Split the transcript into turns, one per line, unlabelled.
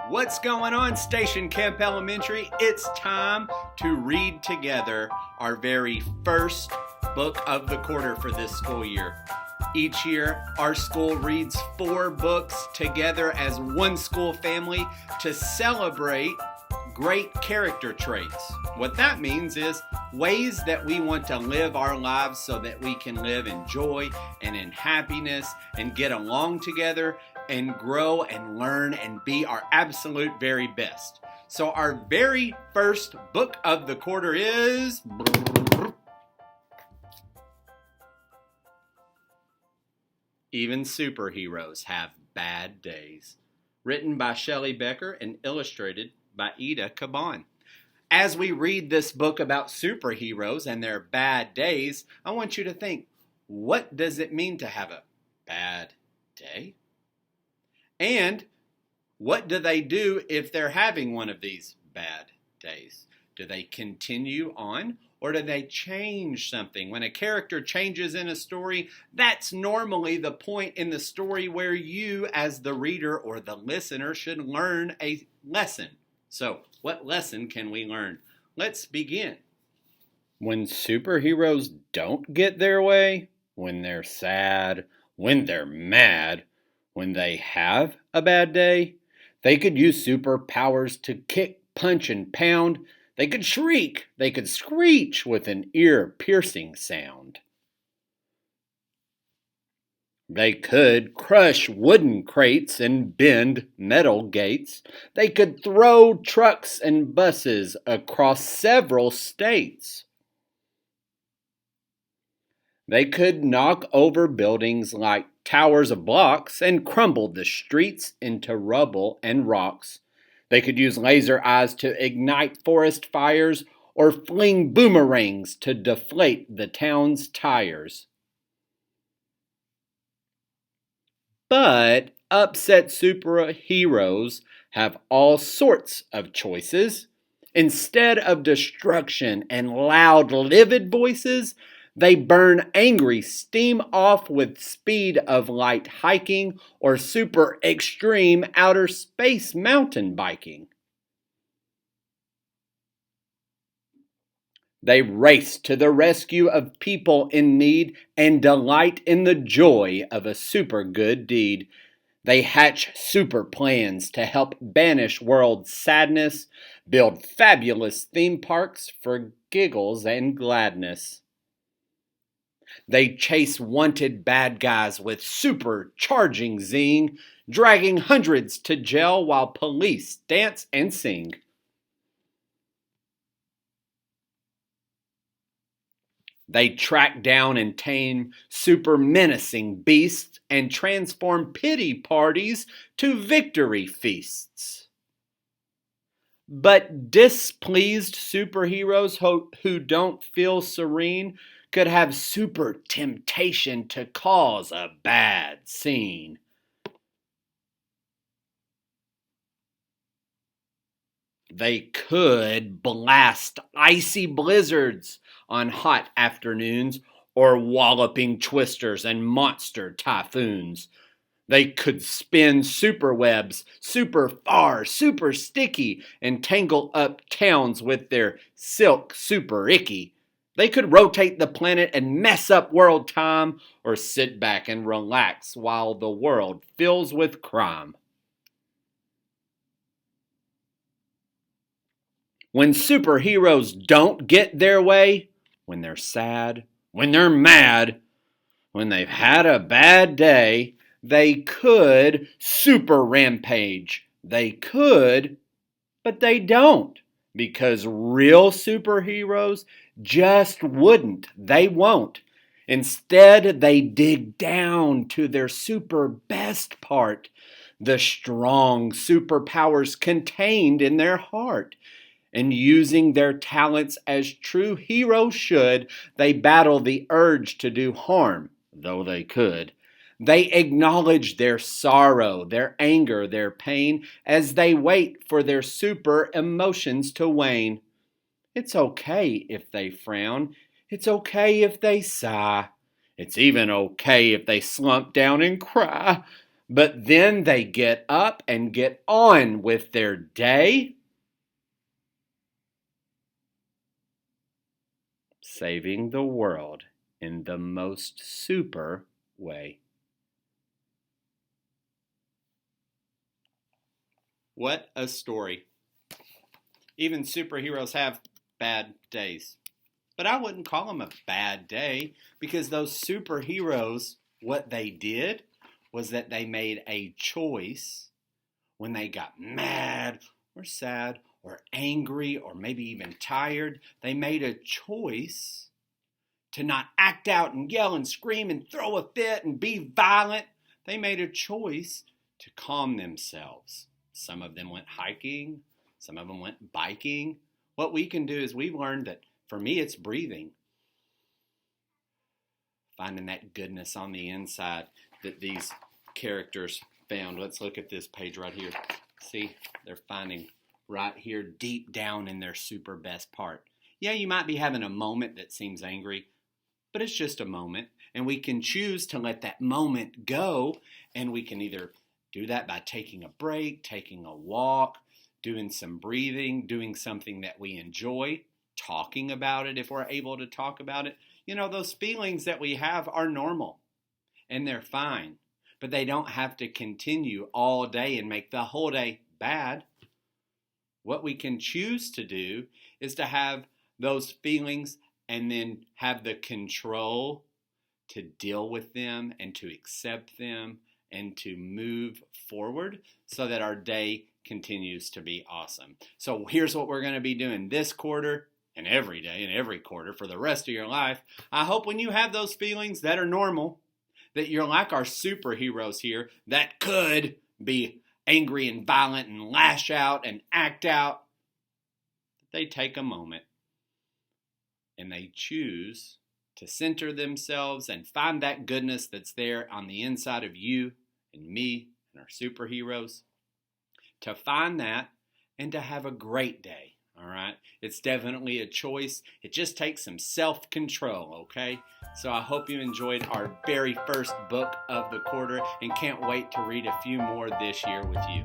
What's going on, Station Camp Elementary? It's time to read together our very first book of the quarter for this school year. Each year, our school reads 4 books together as one school family to celebrate great character traits. What that means is ways that we want to live our lives so that we can live in joy and in happiness and get along together and grow and learn and be our absolute very best. So our very first book of the quarter is Even Superheroes Have Bad Days, written by Shelley Becker and illustrated by Ida Caban. As we read this book about superheroes and their bad days, I want you to think, what does it mean to have a bad day? And what do they do if they're having one of these bad days? Do they continue on or do they change something? When a character changes in a story, that's normally the point in the story where you as the reader or the listener should learn a lesson. So, what lesson can we learn? Let's begin. When superheroes don't get their way, when they're sad, when they're mad, when they have a bad day, they could use superpowers to kick, punch, and pound. They could shriek. They could screech with an ear-piercing sound. They could crush wooden crates and bend metal gates. They could throw trucks and buses across several states. They could knock over buildings like towers of blocks and crumble the streets into rubble and rocks. They could use laser eyes to ignite forest fires or fling boomerangs to deflate the town's tires. But upset superheroes have all sorts of choices. Instead of destruction and loud, livid voices, they burn angry steam off with speed of light hiking or super extreme outer space mountain biking. They race to the rescue of people in need and delight in the joy of a super good deed. They hatch super plans to help banish world sadness, build fabulous theme parks for giggles and gladness. They chase wanted bad guys with supercharging zing, dragging hundreds to jail while police dance and sing. They track down and tame super menacing beasts and transform pity parties to victory feasts. But displeased superheroes who don't feel serene could have super temptation to cause a bad scene. They could blast icy blizzards on hot afternoons or walloping twisters and monster typhoons. They could spin super webs super far, super sticky, and tangle up towns with their silk super icky. They could rotate the planet and mess up world time or sit back and relax while the world fills with crime. When superheroes don't get their way, when they're sad, when they're mad, when they've had a bad day, they could super rampage. They could, but they don't. Because real superheroes just wouldn't. They won't. Instead, they dig down to their super best part, the strong superpowers contained in their heart. And using their talents as true heroes should, they battle the urge to do harm, though they could. They acknowledge their sorrow, their anger, their pain, as they wait for their super emotions to wane. It's okay if they frown. It's okay if they sigh. It's even okay if they slump down and cry. but then they get up and get on with their day, saving the world in the most super way. What a story. Even superheroes have bad days. But I wouldn't call them a bad day, because those superheroes, what they did was that they made a choice when they got mad or sad or angry or maybe even tired. They made a choice to not act out and yell and scream and throw a fit and be violent. They made a choice to calm themselves. Some of them went hiking, some of them went biking. What we can do is we've learned that, for me, it's breathing. Finding that goodness on the inside that these characters found. Let's look at this page right here. See, they're finding right here deep down in their super best part. Yeah, you might be having a moment that seems angry, but it's just a moment. And we can choose to let that moment go. And we can either do that by taking a break, taking a walk, doing some breathing, doing something that we enjoy, talking about it if we're able to talk about it. You know, those feelings that we have are normal and they're fine, but they don't have to continue all day and make the whole day bad. What we can choose to do is to have those feelings and then have the control to deal with them and to accept them and to move forward so that our day continues to be awesome. So here's what we're going to be doing this quarter and every day and every quarter for the rest of your life. I hope when you have those feelings that are normal, that you're like our superheroes here that could be angry and violent and lash out and act out. They take a moment and they choose to center themselves and find that goodness that's there on the inside of you and me and our superheroes. To find that and to have a great day, all right? It's definitely a choice. It just takes some self-control, okay? So I hope you enjoyed our very first book of the quarter and can't wait to read a few more this year with you.